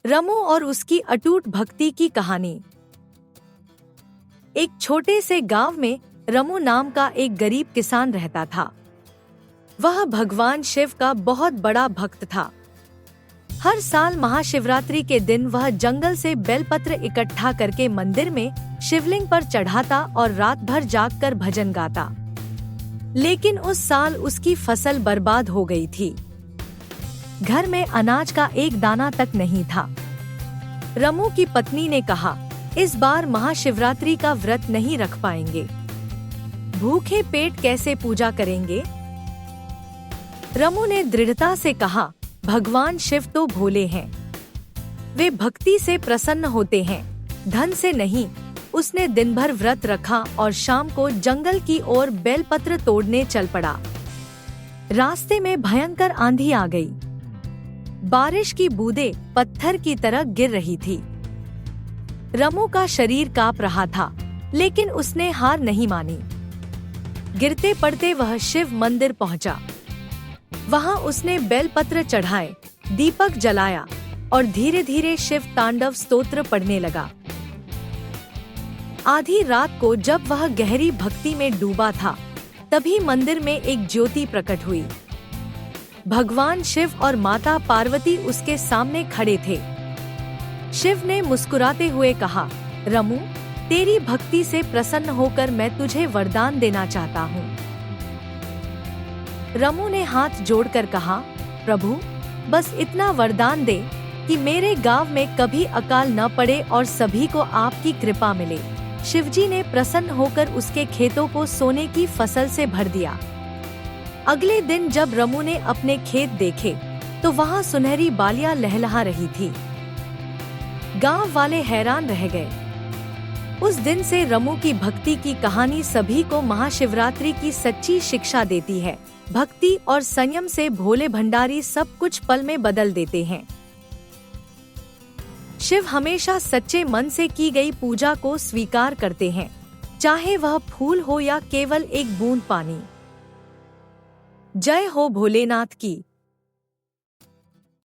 रमू और उसकी अटूट भक्ति की कहानी। एक छोटे से गांव में रमू नाम का एक गरीब किसान रहता था। वह भगवान शिव का बहुत बड़ा भक्त था। हर साल महाशिवरात्रि के दिन वह जंगल से बेलपत्र इकट्ठा करके मंदिर में शिवलिंग पर चढ़ाता और रात भर जागकर भजन गाता। लेकिन उस साल उसकी फसल बर्बाद हो गई थी। घर में अनाज का एक दाना तक नहीं था। रमू की पत्नी ने कहा, इस बार महाशिवरात्रि का व्रत नहीं रख पाएंगे। भूखे पेट कैसे पूजा करेंगे? रमू ने दृढ़ता से कहा, भगवान शिव तो भोले हैं। वे भक्ति से प्रसन्न होते हैं, धन से नहीं। उसने दिन भर व्रत रखा और शाम को जंगल की ओर बेलपत्र तोड़ने चल पड़ा। रास्ते में भयंकर आंधी आ गई। बारिश की बूंदें पत्थर की तरह गिर रही थी। रमू का शरीर कांप रहा था, लेकिन उसने हार नहीं मानी। गिरते पड़ते वह शिव मंदिर पहुंचा। वहां उसने बेलपत्र चढ़ाए, दीपक जलाया और धीरे धीरे शिव तांडव स्तोत्र पढ़ने लगा। आधी रात को जब वह गहरी भक्ति में डूबा था, तभी मंदिर में एक ज्योति प्रकट हुई। भगवान शिव और माता पार्वती उसके सामने खड़े थे। शिव ने मुस्कुराते हुए कहा, रमू, तेरी भक्ति से प्रसन्न होकर मैं तुझे वरदान देना चाहता हूँ। रमू ने हाथ जोड़कर कहा, प्रभु, बस इतना वरदान दे कि मेरे गांव में कभी अकाल न पड़े और सभी को आपकी कृपा मिले। शिवजी ने प्रसन्न होकर उसके खेतों को सोने की फसल से भर दिया। अगले दिन जब रमू ने अपने खेत देखे तो वहाँ सुनहरी बालियां लहलहा रही थी। गांव वाले हैरान रह गए। उस दिन से रमू की भक्ति की कहानी सभी को महाशिवरात्रि की सच्ची शिक्षा देती है। भक्ति और संयम से भोले भंडारी सब कुछ पल में बदल देते हैं। शिव हमेशा सच्चे मन से की गई पूजा को स्वीकार करते हैं, चाहे वह फूल हो या केवल एक बूंद पानी। जय हो भोलेनाथ की।